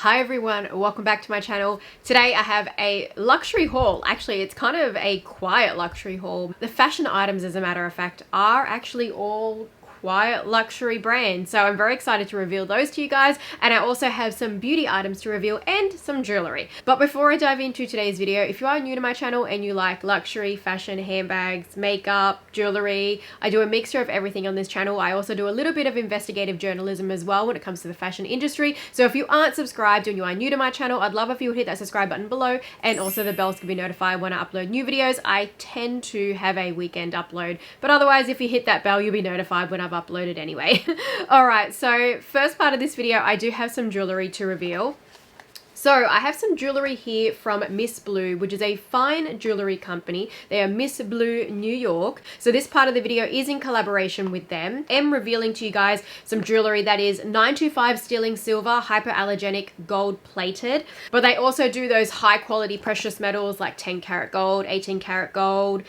Hi everyone, welcome back to my channel. Today I have a luxury haul. Actually, it's kind of a quiet luxury haul. The fashion items, as a matter of fact, are actually all quiet luxury brands. So I'm very excited to reveal those to you guys. And I also have some beauty items to reveal and some jewelry. But before I dive into today's video, if you are new to my channel and you like luxury, fashion, handbags, makeup, jewelry, I do a mixture of everything on this channel. I also do a little bit of investigative journalism as well when it comes to the fashion industry. So if you aren't subscribed and you are new to my channel, I'd love if you would hit that subscribe button below, and also the bells can be notified when I upload new videos. I tend to have a weekend upload, but otherwise if you hit that bell, you'll be notified when I've uploaded anyway. All right, so first part of this video, I do have some jewelry to reveal. So I have some jewelry here from MsBlue, which is a fine jewelry company. They are MsBlue New York. So this part of the video is in collaboration with them. I'm revealing to you guys some jewelry that is 925 sterling silver, hypoallergenic, gold plated. But they also do those high quality precious metals like 10 karat gold, 18 karat gold,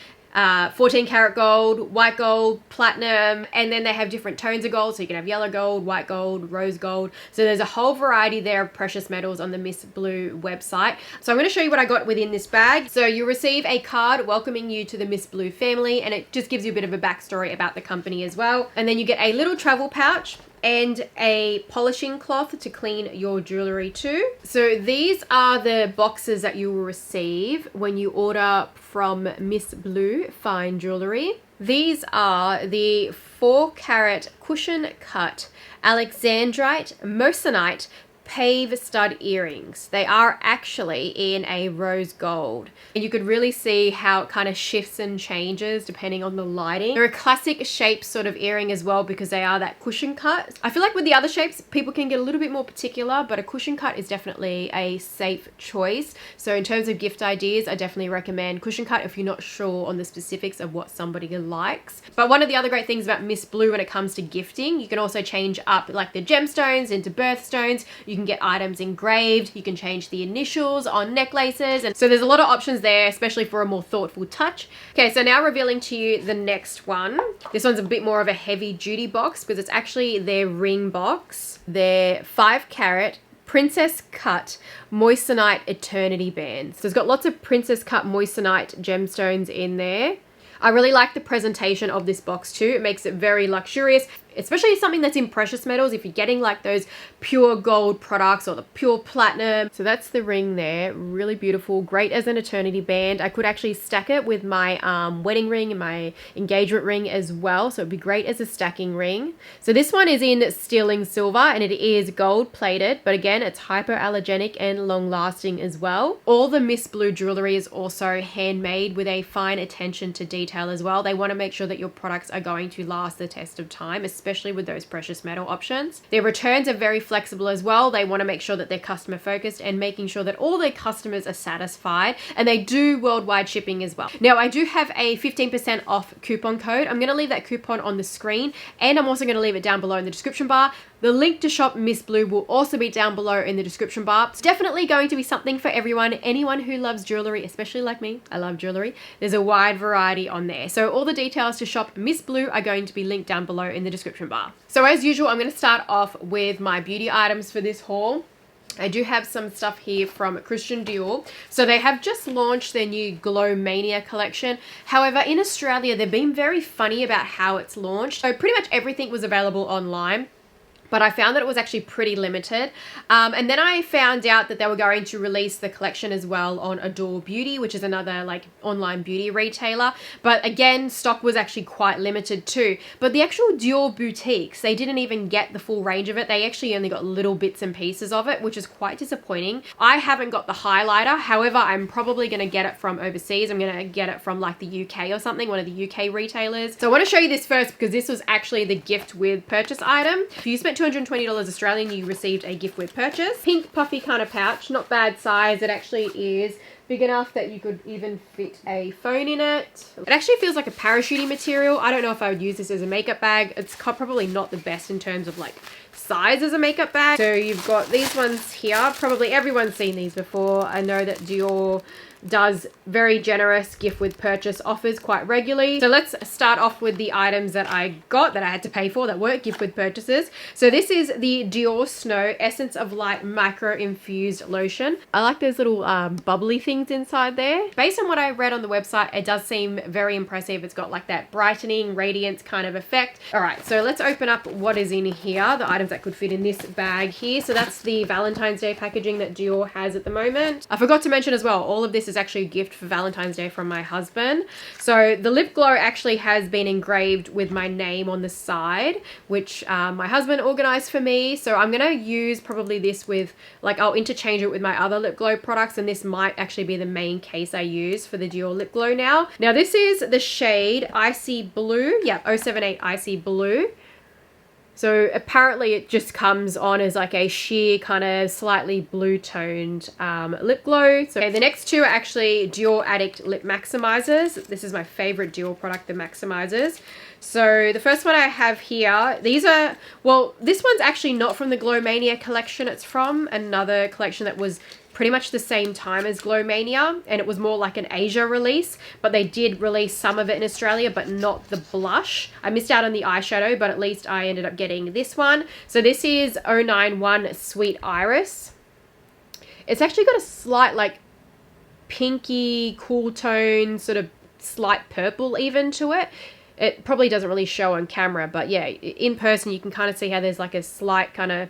14 karat gold, white gold, platinum, and then they have different tones of gold. So you can have yellow gold, white gold, rose gold. So there's a whole variety there of precious metals on the MsBlue website. So I'm going to show you what I got within this bag. So you receive a card welcoming you to the MsBlue family, and it just gives you a bit of a backstory about the company as well. And then you get a little travel pouch and a polishing cloth to clean your jewelry too. So these are the boxes that you will receive when you order from MsBlue Fine Jewelry. These are the 4 carat cushion cut Alexandrite Moissanite pave stud earrings. They are actually in a rose gold, and you could really see how it kind of shifts and changes depending on the lighting. They're a classic shape sort of earring as well because they are that cushion cut. I feel like with the other shapes people can get a little bit more particular, but a cushion cut is definitely a safe choice. So in terms of gift ideas, I definitely recommend cushion cut if you're not sure on the specifics of what somebody likes. But one of the other great things about MsBlue when it comes to gifting, you can also change up like the gemstones into birthstones. You can get items engraved, you can change the initials on necklaces, and so there's a lot of options there, especially for a more thoughtful touch. Okay, so now revealing to you the next one. This one's a bit more of a heavy duty box because it's actually their ring box. Their 5 carat princess cut moissanite eternity bands. So it's got lots of princess cut moissanite gemstones in there. I really like the presentation of this box too. It makes it very luxurious, especially something that's in precious metals. If you're getting like those pure gold products or the pure platinum. So that's the ring there, really beautiful, great as an eternity band. I could actually stack it with my wedding ring and my engagement ring as well, so it'd be great as a stacking ring. So this one is in sterling silver and it is gold plated, but again it's hypoallergenic and long lasting as well. All the MsBlue jewelry is also handmade with a fine attention to detail as well. They want to make sure that your products are going to last the test of time, especially with those precious metal options. Their returns are very flexible as well. They want to make sure that they're customer focused and making sure that all their customers are satisfied, and they do worldwide shipping as well. Now I do have a 15% off coupon code. I'm going to leave that coupon on the screen, and I'm also going to leave it down below in the description bar. The link to shop MsBlue will also be down below in the description bar. It's definitely going to be something for everyone. Anyone who loves jewelry, especially like me, I love jewelry. There's a wide variety on there. So all the details to shop MsBlue are going to be linked down below in the description bar. So as usual, I'm going to start off with my beauty items for this haul. I do have some stuff here from Christian Dior. So they have just launched their new Glow Mania collection. However, in Australia, they've been very funny about how it's launched. So pretty much everything was available online, but I found that it was actually pretty limited. And then I found out that they were going to release the collection as well on Adore Beauty, which is another like online beauty retailer. But again, stock was actually quite limited too. But the actual Dior boutiques, they didn't even get the full range of it. They actually only got little bits and pieces of it, which is quite disappointing. I haven't got the highlighter. However, I'm probably going to get it from overseas. I'm going to get it from like the UK or something, one of the UK retailers. So I want to show you this first because this was actually the gift with purchase item. If you spent $220 Australian, you received a gift with purchase. Pink puffy kind of pouch, not bad size. It actually is big enough that you could even fit a phone in it. It actually feels like a parachutey material. I don't know if I would use this as a makeup bag. It's probably not the best in terms of like size as a makeup bag. So you've got these ones here. Probably everyone's seen these before. I know that Dior does very generous gift with purchase offers quite regularly. So let's start off with the items that I got that I had to pay for that weren't gift with purchases. So this is the Dior Snow Essence of Light Micro Infused Lotion. I like those little bubbly things inside there. Based on what I read on the website, it does seem very impressive. It's got like that brightening, radiance kind of effect. All right, so let's open up what is in here, the items that could fit in this bag here. So that's the Valentine's Day packaging that Dior has at the moment. I forgot to mention as well, all of this is actually a gift for Valentine's Day from my husband. So the lip glow actually has been engraved with my name on the side, which my husband organized for me. So I'm gonna use probably this with, like, I'll interchange it with my other lip glow products, and this might actually be the main case I use for the Dior lip glow now. Now this is the shade Icy Blue, yeah, 078 Icy Blue. So apparently it just comes on as like a sheer kind of slightly blue toned lip glow. So okay, the next two are actually Dior Addict Lip Maximizers. This is my favorite Dior product, the Maximizers. So the first one I have here, these are, well, this one's actually not from the Glow Mania collection. It's from another collection that was pretty much the same time as Glow Mania, and it was more like an Asia release, but they did release some of it in Australia, but not the blush. I missed out on the eyeshadow, but at least I ended up getting this one. So this is 091 Sweet Iris. It's actually got a slight like pinky, cool tone, sort of slight purple even to it. It probably doesn't really show on camera, but yeah, in person you can kind of see how there's like a slight kind of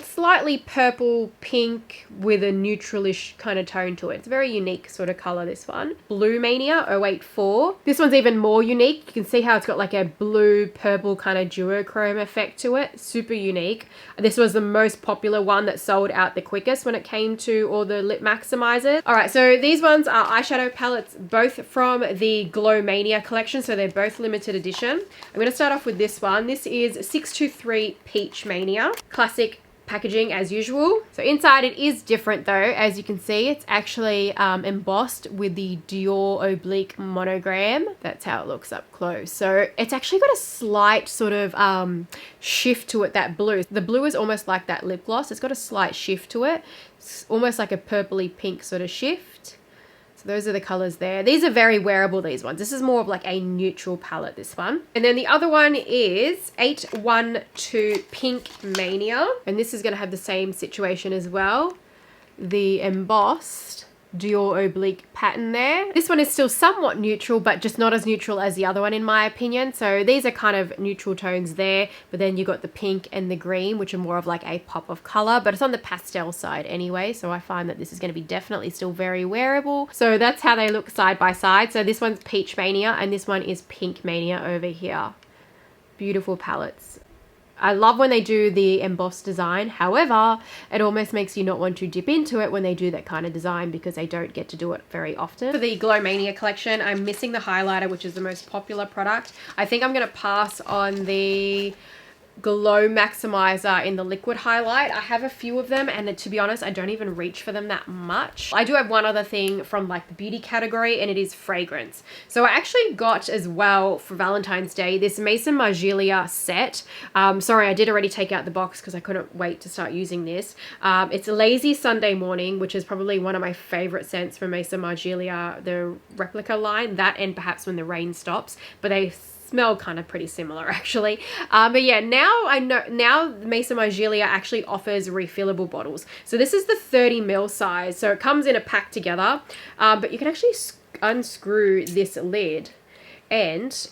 slightly purple pink with a neutralish kind of tone to it. It's a very unique sort of color, this one. Blue Mania 084. This one's even more unique. You can see how it's got like a blue purple kind of duochrome effect to it. Super unique. This was the most popular one that sold out the quickest when it came to all the lip maximizers. All right, so these ones are eyeshadow palettes, both from the Glow Mania collection, so they're both limited edition. I'm going to start off with this one. This is 623 Peach Mania. Classic packaging as usual. So inside it is different though. As you can see, it's actually embossed with the Dior oblique monogram. That's how it looks up close. So it's actually got a slight sort of shift to it, that blue. The blue is almost like that lip gloss. It's got a slight shift to it. It's almost like a purpley pink sort of shift. Those are the colors there. These are very wearable, these ones. This is more of like a neutral palette, this one. And then the other one is 812 Pink Mania. And this is going to have the same situation as well. The embossed Dior oblique pattern there. This one is still somewhat neutral, but just not as neutral as the other one in my opinion. So these are kind of neutral tones there, but then you got the pink and the green, which are more of like a pop of color, but it's on the pastel side anyway. So I find that this is going to be definitely still very wearable. So that's how they look side by side. So this one's Peach Mania and this one is Pink Mania over here. Beautiful palettes. I love when they do the embossed design. However, it almost makes you not want to dip into it when they do that kind of design because they don't get to do it very often. For the Glow Mania collection, I'm missing the highlighter, which is the most popular product. I think I'm going to pass on the Glow Maximizer in the liquid highlight. I have a few of them and to be honest I don't even reach for them that much. I do have one other thing from like the beauty category and it is fragrance. So I actually got as well for Valentine's Day this Maison Margiela set. Sorry, I did already take out the box because I couldn't wait to start using this. It's Lazy Sunday Morning, which is probably one of my favorite scents from Maison Margiela, the Replica line, that and perhaps When the Rain Stops, but they smell kind of pretty similar actually. But yeah, now I know, now Maison Margiela actually offers refillable bottles. So this is the 30 ml size. So it comes in a pack together, but you can actually unscrew this lid, and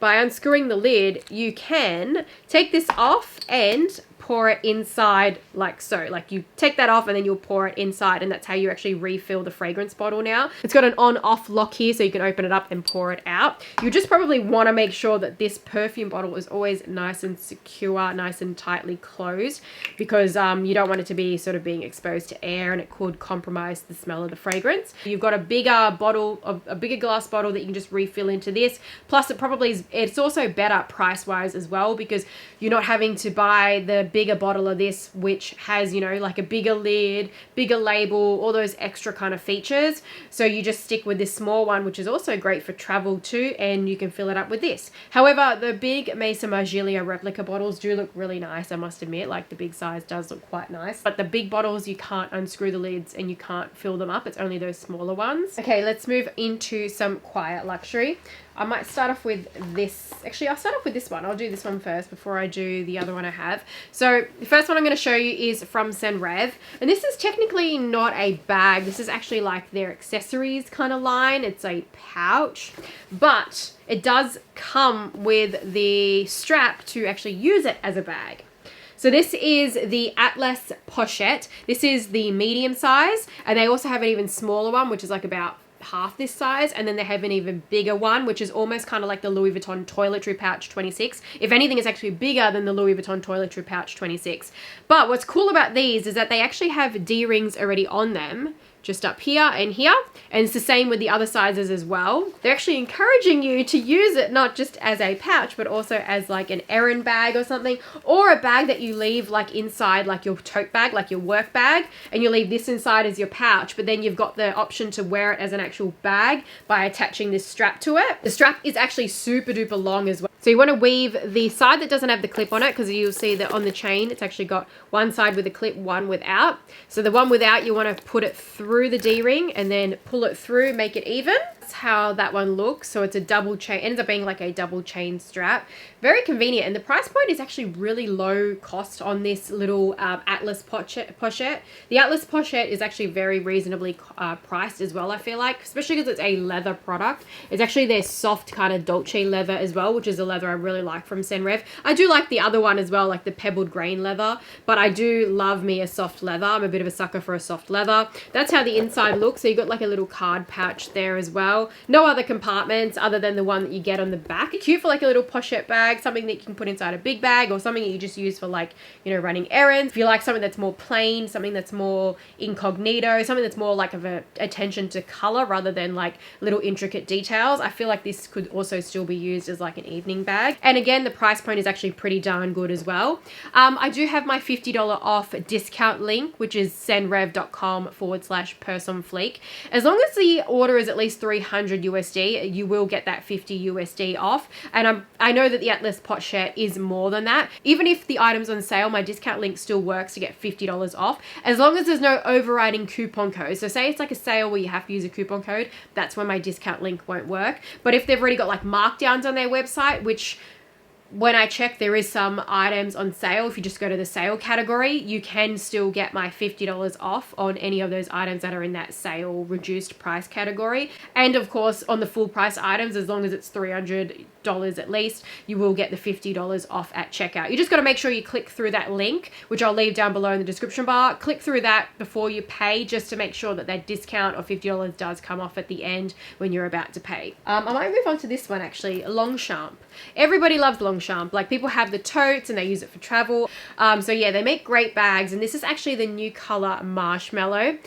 by unscrewing the lid, you can take this off and pour it inside like so. Like you take that off and then you'll pour it inside, and that's how you actually refill the fragrance bottle now. It's got an on-off lock here so you can open it up and pour it out. You just probably want to make sure that this perfume bottle is always nice and secure, nice and tightly closed, because you don't want it to be sort of being exposed to air and it could compromise the smell of the fragrance. You've got a bigger bottle, a bigger glass bottle that you can just refill into this. Plus it probably is, it's also better price-wise as well because you're not having to buy the bigger bottle of this, which has, you know, like a bigger lid, bigger label, all those extra kind of features. So you just stick with this small one, which is also great for travel too, and you can fill it up with this. However, the big Maison Margiela replica bottles do look really nice, I must admit. Like the big size does look quite nice, but the big bottles, you can't unscrew the lids and you can't fill them up. It's only those smaller ones. Okay, let's move into some quiet luxury. I might start off with this. Actually, I'll start off with this one. I'll do this one first before I do the other one I have. So the first one I'm going to show you is from Senreve. And this is technically not a bag. This is actually like their accessories kind of line. It's a pouch, but it does come with the strap to actually use it as a bag. So this is the Atlas pochette. This is the medium size, and they also have an even smaller one, which is like about half this size, and then they have an even bigger one, which is almost kind of like the Louis Vuitton toiletry pouch 26. If anything, it's actually bigger than the Louis Vuitton toiletry pouch 26. But what's cool about these is that they actually have D-rings already on them, just up here and here, and it's the same with the other sizes as well. They're actually encouraging you to use it not just as a pouch, but also as like an errand bag or something, or a bag that you leave like inside, like your tote bag, like your work bag, and you leave this inside as your pouch, but then you've got the option to wear it as an actual bag by attaching this strap to it. The strap is actually super duper long as well. So you want to weave the side that doesn't have the clip on it, because you'll see that on the chain, it's actually got one side with a clip, one without. So the one without, you want to put it through the D-ring and then pull it through, make it even. That's how that one looks. So it's a double chain, ends up being like a double chain strap. Very convenient, and the price point is actually really low cost on this little Atlas pochette. The Atlas pochette is actually very reasonably priced as well, I feel like, especially because it's a leather product. It's actually their soft kind of Dolce leather as well, which is a leather I really like from Senreve. I do like the other one as well, like the pebbled grain leather, but I do love me a soft leather. I'm a bit of a sucker for a soft leather. That's how the inside looks. So you got like a little card pouch there as well. No other compartments other than the one that you get on the back. Cute for like a little pochette bag, something that you can put inside a big bag, or something that you just use for like, you know, running errands. If you like something that's more plain, something that's more incognito, something that's more like of a attention to color rather than like little intricate details, I feel like this could also still be used as like an evening bag. And again, the price point is actually pretty darn good as well. I do have my $50 off discount link, which is senreve.com/Purseonfleek. As long as the order is at least 300 USD, you will get that 50 USD off. And I know that the Atlas pochette is more than that. Even if the item's on sale, my discount link still works to get $50 off, as long as there's no overriding coupon code. So say it's like a sale where you have to use a coupon code, that's when my discount link won't work. But if they've already got like markdowns on their website, which when I check, there is some items on sale. If you just go to the sale category, you can still get my $50 off on any of those items that are in that sale reduced price category. And of course, on the full price items, as long as it's $300 at least, you will get the $50 off at checkout. You just got to make sure you click through that link, which I'll leave down below in the description bar. Click through that before you pay, just to make sure that that discount of $50 does come off at the end when you're about to pay. I might move on to this one actually, Longchamp. Everybody loves Longchamp. Like, people have the totes and they use it for travel. So yeah, they make great bags, and this is actually the new color Marshmallow.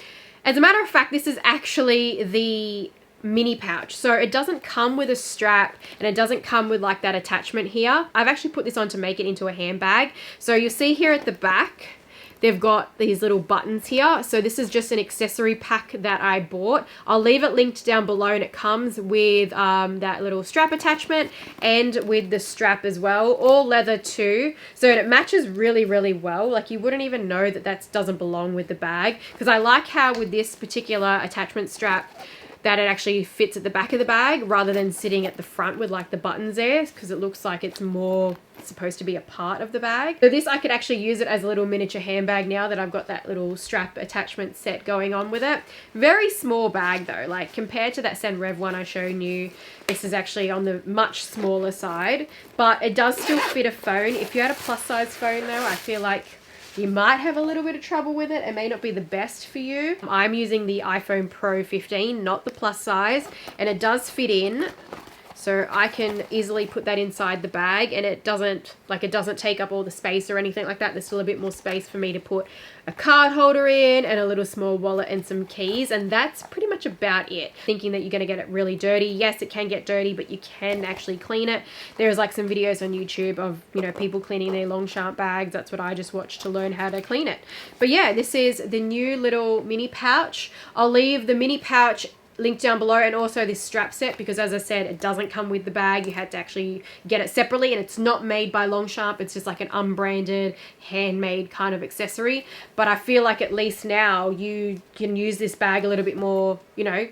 As a matter of fact, this is actually the mini pouch. So it doesn't come with a strap, and it doesn't come with like that attachment here. I've actually put this on to make it into a handbag. So you'll see here at the back, they've got these little buttons here. So this is just an accessory pack that I bought. I'll leave it linked down below, and it comes with that little strap attachment and with the strap as well, all leather too. So it matches really, really well. Like, you wouldn't even know that that doesn't belong with the bag, because I like how with this particular attachment strap that it actually fits at the back of the bag rather than sitting at the front with like the buttons there, because it looks like it's more supposed to be a part of the bag. So this, I could actually use it as a little miniature handbag now that I've got that little strap attachment set going on with it. Very small bag though, like compared to that Senreve one I showed you, this is actually on the much smaller side, but it does still fit a phone. If you had a plus size phone though, I feel like you might have a little bit of trouble with it. It may not be the best for you. I'm using the iPhone Pro 15, not the plus size, and it does fit in. So I can easily put that inside the bag, and it doesn't take up all the space or anything like that. There's still a bit more space for me to put a card holder in and a little small wallet and some keys, and that's pretty much about it. Thinking that you're going to get it really dirty. Yes, it can get dirty, but you can actually clean it. There's like some videos on YouTube of, you know, people cleaning their Longchamp bags. That's what I just watched to learn how to clean it. But yeah, this is the new little mini pouch. I'll leave the mini pouch link down below, and also this strap set, because as I said, it doesn't come with the bag. You had to actually get it separately, and it's not made by Longchamp. It's just like an unbranded, handmade kind of accessory. But I feel like at least now you can use this bag a little bit more, you know,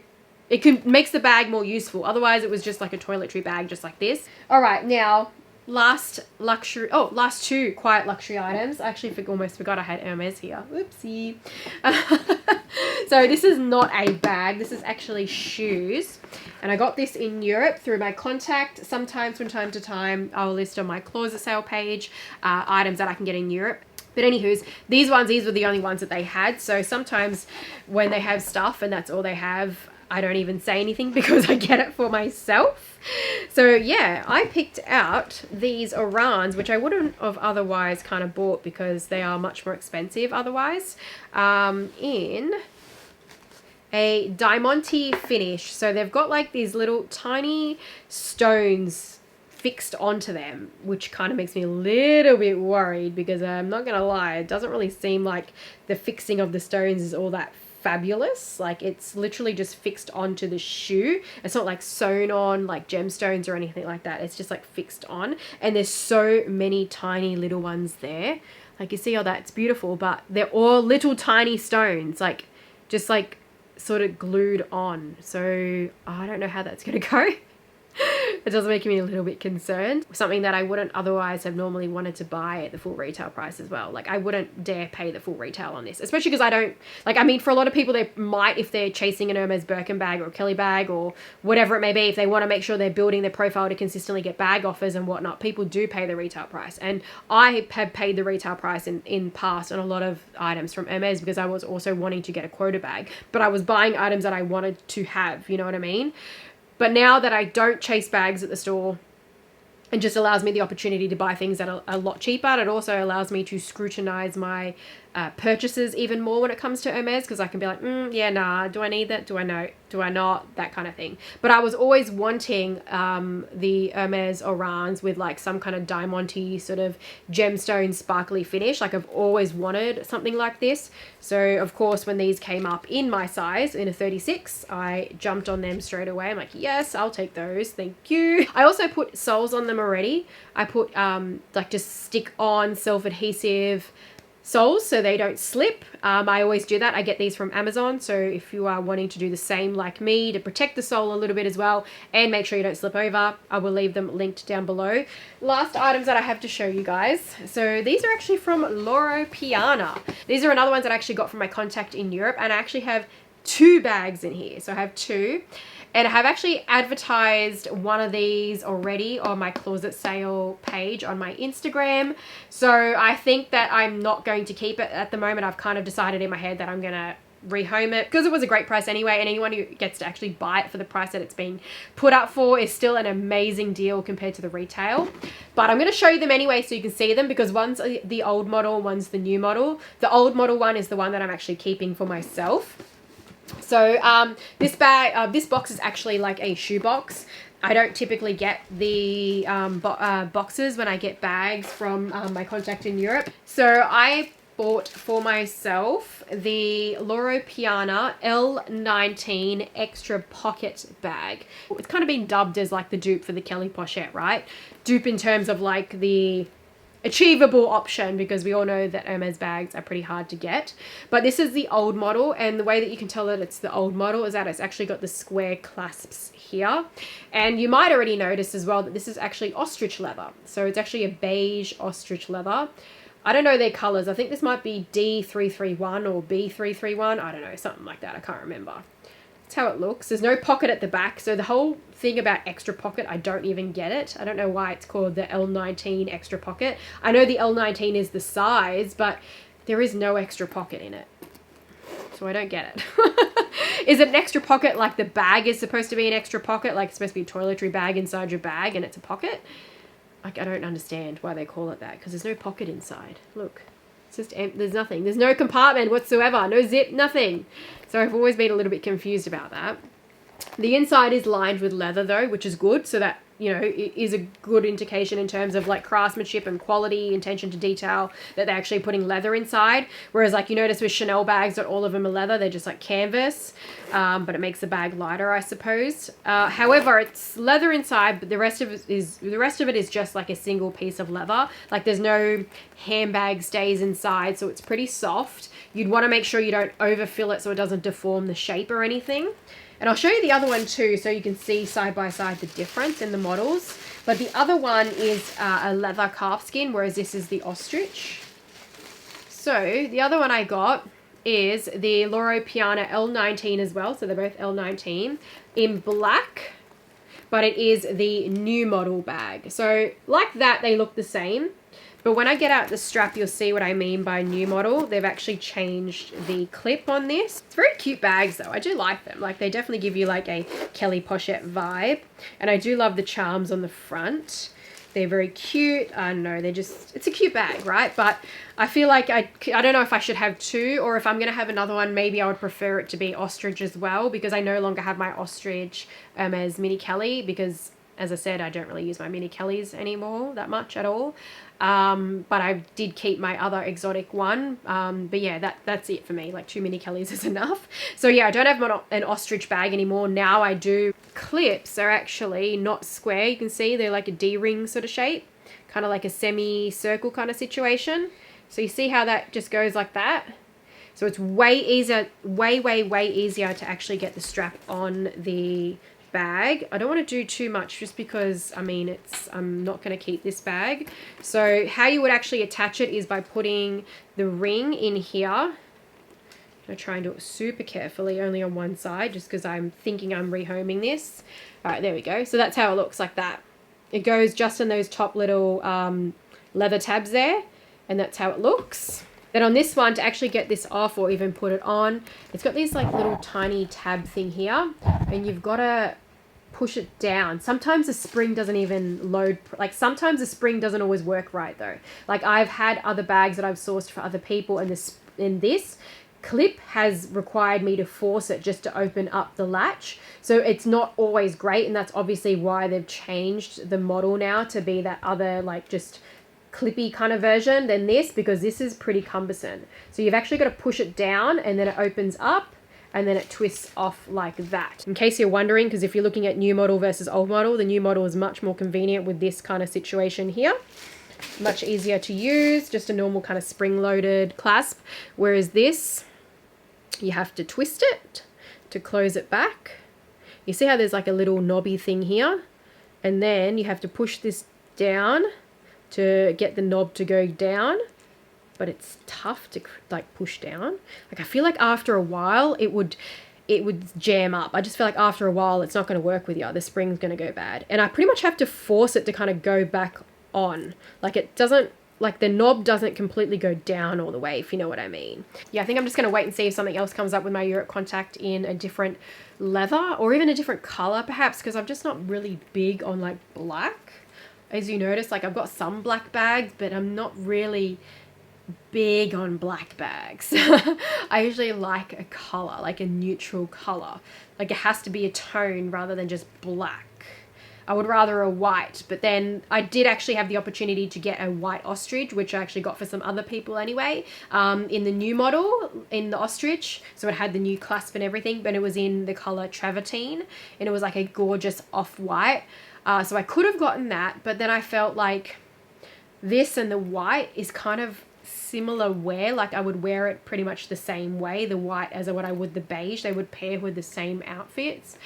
makes the bag more useful. Otherwise it was just like a toiletry bag, just like this. All right, now last two quiet luxury items. I actually almost forgot I had Hermes here. Whoopsie. So this is not a bag. This is actually shoes. And I got this in Europe through my contact. Sometimes from time to time, I'll list on my closet sale page items that I can get in Europe. But anywho's, these were the only ones that they had. So sometimes when they have stuff and that's all they have, I don't even say anything because I get it for myself. So yeah, I picked out these Orans, which I wouldn't have otherwise kind of bought because they are much more expensive otherwise, in a diamante finish. So they've got like these little tiny stones fixed onto them, which kind of makes me a little bit worried because I'm not gonna lie, it doesn't really seem like the fixing of the stones is all that fabulous. Like, it's literally just fixed onto the shoe. It's not like sewn on like gemstones or anything like that. It's just like fixed on, and there's so many tiny little ones there. Like, you see all that, it's beautiful, but they're all little tiny stones, like just like sort of glued on. So I don't know how that's gonna go. It does make me a little bit concerned. Something that I wouldn't otherwise have normally wanted to buy at the full retail price as well. Like, I wouldn't dare pay the full retail on this, especially because I don't, like, I mean, for a lot of people, they might, if they're chasing an Hermes Birkin bag or a Kelly bag or whatever it may be, if they want to make sure they're building their profile to consistently get bag offers and whatnot, people do pay the retail price. And I have paid the retail price in past on a lot of items from Hermes because I was also wanting to get a quota bag, but I was buying items that I wanted to have, you know what I mean? But now that I don't chase bags at the store, it just allows me the opportunity to buy things that are a lot cheaper. And it also allows me to scrutinize my purchases even more when it comes to Hermes, because I can be like, yeah, nah, do I need that? Do I know? Do I not? That kind of thing. But I was always wanting the Hermes Orans with like some kind of diamante sort of gemstone sparkly finish. Like, I've always wanted something like this. So of course, when these came up in my size in a 36, I jumped on them straight away. I'm like, yes, I'll take those. Thank you. I also put soles on them already. I put like just stick on self-adhesive soles so they don't slip. I always do that. I get these from Amazon. So if you are wanting to do the same like me to protect the sole a little bit as well and make sure you don't slip over, I will leave them linked down below. Last items that I have to show you guys. So these are actually from Loro Piana. These are another ones that I actually got from my contact in Europe, and I actually have 2 bags in here. So I have 2. And I have actually advertised one of these already on my closet sale page on my Instagram. So I think that I'm not going to keep it at the moment. I've kind of decided in my head that I'm going to rehome it because it was a great price anyway, and anyone who gets to actually buy it for the price that it's being put up for is still an amazing deal compared to the retail. But I'm going to show you them anyway so you can see them, because one's the old model, one's the new model. The old model one is the one that I'm actually keeping for myself. So this box is actually like a shoe box. I don't typically get the boxes when I get bags from my contact in Europe. So I bought for myself the Loro Piana L19 extra pocket bag. It's kind of been dubbed as like the dupe for the Kelly pochette, right? Dupe in terms of like the achievable option, because we all know that Hermes bags are pretty hard to get. But this is the old model, and the way that you can tell that it's the old model is that it's actually got the square clasps here. And you might already notice as well that this is actually ostrich leather. So it's actually a beige ostrich leather. I don't know their colors. I think this might be D331 or B331. I don't know, something like that. I can't remember. That's how it looks. There's no pocket at the back. So the whole thing about extra pocket, I don't even get it. I don't know why it's called the L19 extra pocket. I know the L19 is the size, but there is no extra pocket in it. So I don't get it. Is it an extra pocket like the bag is supposed to be an extra pocket? Like it's supposed to be a toiletry bag inside your bag and it's a pocket? Like I don't understand why they call it that because there's no pocket inside. Look, it's just there's nothing. There's no compartment whatsoever. No zip, nothing. So I've always been a little bit confused about that. The inside is lined with leather though, which is good. So that, you know, it is a good indication in terms of like craftsmanship and quality, attention to detail, that they're actually putting leather inside. Whereas like you notice with Chanel bags, not all of them are leather, they're just like canvas, but it makes the bag lighter, I suppose. However, it's leather inside, but the rest of it is just like a single piece of leather. Like there's no handbag stays inside, so it's pretty soft. You'd want to make sure you don't overfill it so it doesn't deform the shape or anything. And I'll show you the other one too, so you can see side by side the difference in the models. But the other one is a leather calfskin, whereas this is the ostrich. So the other one I got is the Loro Piana L19 as well. So they're both L19 in black, but it is the new model bag. So like that, they look the same. But when I get out the strap, you'll see what I mean by new model. They've actually changed the clip on this. It's very cute bags though. I do like them. Like they definitely give you like a Kelly pochette vibe. And I do love the charms on the front. They're very cute. I don't know, it's a cute bag, right? But I feel like I don't know if I should have two, or if I'm going to have another one, maybe I would prefer it to be ostrich as well, because I no longer have my ostrich as mini Kelly, because as I said, I don't really use my mini Kellys anymore that much at all. But I did keep my other exotic one. But yeah, that's it for me. Like 2 mini Kellys is enough. So yeah, I don't have an ostrich bag anymore. Now I do. Clips are actually not square. You can see they're like a D-ring sort of shape, kind of like a semi-circle kind of situation. So you see how that just goes like that? So it's way easier, way easier to actually get the strap on the bag. I don't want to do too much just because, I mean, I'm not going to keep this bag. So how you would actually attach it is by putting the ring in here. I'm going to try and do it super carefully, only on one side, just because I'm thinking I'm rehoming this. All right, there we go. So that's how it looks, like that. It goes just in those top little leather tabs there, and that's how it looks. Then on this one, to actually get this off or even put it on, it's got this like little tiny tab thing here, and you've got to push it down. Sometimes the spring doesn't even load, like sometimes the spring doesn't always work right though. Like I've had other bags that I've sourced for other people, and this clip has required me to force it just to open up the latch. So it's not always great, and that's obviously why they've changed the model now to be that other like just clippy kind of version than this, because this is pretty cumbersome. So you've actually got to push it down, and then it opens up, and then it twists off like that. In case you're wondering, because if you're looking at new model versus old model, the new model is much more convenient with this kind of situation here. Much easier to use, just a normal kind of spring-loaded clasp. Whereas this, you have to twist it to close it back. You see how there's like a little knobby thing here? And then you have to push this down to get the knob to go down, but it's tough to like push down. Like I feel like after a while it would jam up. I just feel like after a while it's not going to work with you. The spring's going to go bad, and I pretty much have to force it to kind of go back on. Like it doesn't, like the knob doesn't completely go down all the way, if you know what I mean. Yeah, I think I'm just going to wait and see if something else comes up with my Europe contact in a different leather or even a different color perhaps, because I'm just not really big on like black. As you notice, like I've got some black bags, but I'm not really big on black bags. I usually like a color, like a neutral color. Like it has to be a tone rather than just black. I would rather a white, but then I did actually have the opportunity to get a white ostrich, which I actually got for some other people anyway, in the new model, in the ostrich. So it had the new clasp and everything, but it was in the color travertine, and it was like a gorgeous off-white. So I could have gotten that, but then I felt like this and the white is kind of similar wear. Like I would wear it pretty much the same way, the white as what I would the beige. They would pair with the same outfits.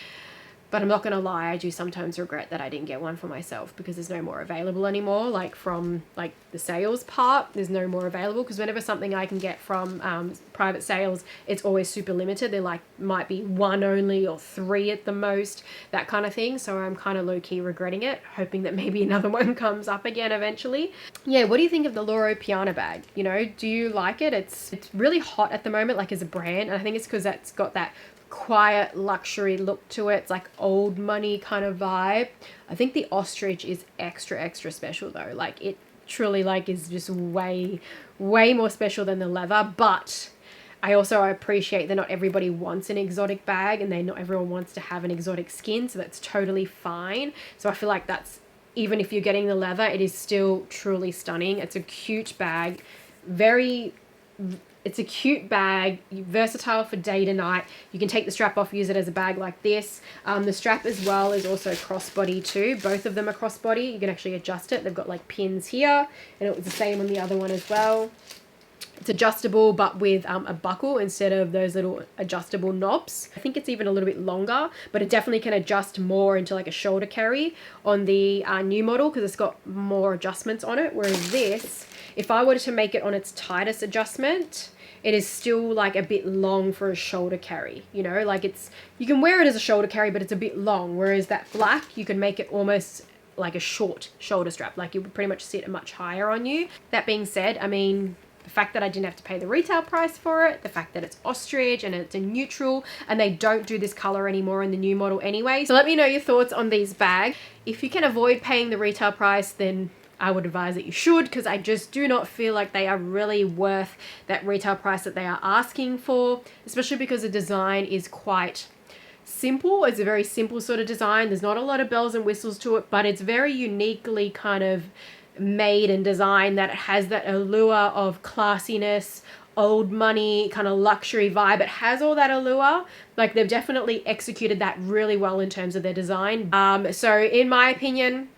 But I'm not going to lie, I do sometimes regret that I didn't get one for myself because there's no more available anymore. Like from like the sales part, there's no more available, because whenever something I can get from private sales, it's always super limited. They're like, might be one only or 3 at the most, that kind of thing. So I'm kind of low-key regretting it, hoping that maybe another one comes up again eventually. Yeah, what do you think of the Loro Piana bag? You know, do you like it? It's really hot at the moment, like as a brand, and I think it's because that's got that quiet luxury look to it. It's like old money kind of vibe. I think the ostrich is extra special though. Like it truly like is just way more special than the leather. But I also appreciate that not everybody wants an exotic bag, and not everyone wants to have an exotic skin, so that's totally fine. So I feel like that's, even if you're getting the leather, it is still truly stunning. It's a cute bag, it's a cute bag, versatile for day to night. You can take the strap off, use it as a bag like this. The strap as well is also crossbody too. Both of them are crossbody. You can actually adjust it. They've got like pins here, and it was the same on the other one as well. It's adjustable, but with a buckle instead of those little adjustable knobs. I think it's even a little bit longer, but it definitely can adjust more into like a shoulder carry on the new model, because it's got more adjustments on it. Whereas this, if I were to make it on its tightest adjustment, it is still like a bit long for a shoulder carry, you know, like you can wear it as a shoulder carry, but it's a bit long. Whereas that black, you can make it almost like a short shoulder strap, like it would pretty much sit much higher on you. That being said, I mean, the fact that I didn't have to pay the retail price for it, the fact that it's ostrich and it's a neutral, and they don't do this color anymore in the new model anyway. So let me know your thoughts on these bags. If you can avoid paying the retail price, then I would advise that you should, because I just do not feel like they are really worth that retail price that they are asking for, especially because the design is quite simple. It's a very simple sort of design. There's not a lot of bells and whistles to it, but it's very uniquely kind of made and designed, that it has that allure of classiness, old money, kind of luxury vibe. It has all that allure. Like they've definitely executed that really well in terms of their design. So in my opinion,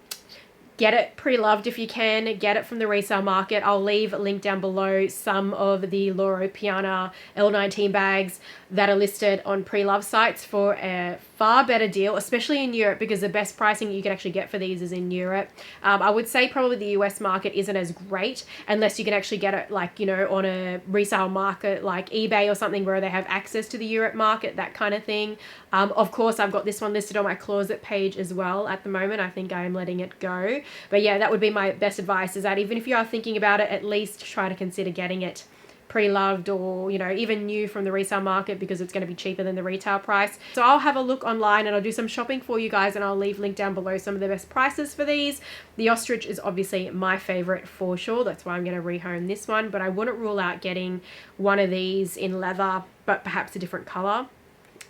get it pre-loved if you can. Get it from the resale market. I'll leave a link down below some of the Loro Piana L19 bags that are listed on pre-love sites for a far better deal, especially in Europe, because the best pricing you can actually get for these is in Europe. I would say probably the US market isn't as great unless you can actually get it like, you know, on a resale market like eBay or something where they have access to the Europe market, that kind of thing. Of course, I've got this one listed on my closet page as well at the moment. I think I am letting it go. But yeah, that would be my best advice, is that even if you are thinking about it, at least try to consider getting it pre-loved, or, you know, even new from the resale market, because it's going to be cheaper than the retail price. So I'll have a look online and I'll do some shopping for you guys, and I'll leave link down below some of the best prices for these. The ostrich is obviously my favorite for sure. That's why I'm going to rehome this one, but I wouldn't rule out getting one of these in leather, but perhaps a different color.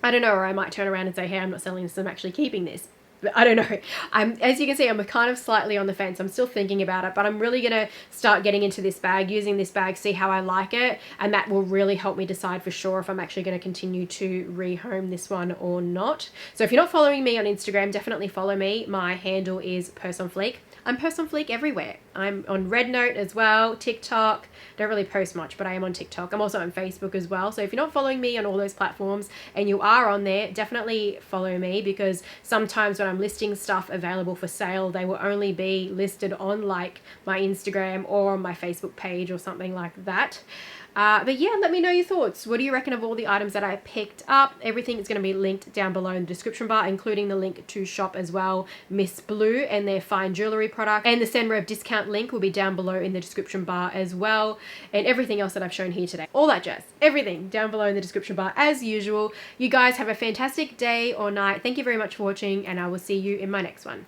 I don't know, or I might turn around and say, hey, I'm not selling this, I'm actually keeping this. But I don't know. As you can see, I'm kind of slightly on the fence. I'm still thinking about it, but I'm really going to start getting into this bag, using this bag, see how I like it. And that will really help me decide for sure if I'm actually going to continue to rehome this one or not. So if you're not following me on Instagram, definitely follow me. My handle is Purseonfleek. I'm Purseonfleek everywhere. I'm on Rednote as well, TikTok. Don't really post much, but I am on TikTok. I'm also on Facebook as well. So if you're not following me on all those platforms and you are on there, definitely follow me, because sometimes when I'm listing stuff available for sale, they will only be listed on like my Instagram or on my Facebook page or something like that. But yeah, let me know your thoughts. What do you reckon of all the items that I picked up? Everything is going to be linked down below in the description bar, including the link to shop as well, MsBlue and their fine jewelry product. And the Senreve discount link will be down below in the description bar as well. And everything else that I've shown here today. All that jazz. Everything down below in the description bar as usual. You guys have a fantastic day or night. Thank you very much for watching, and I will see you in my next one.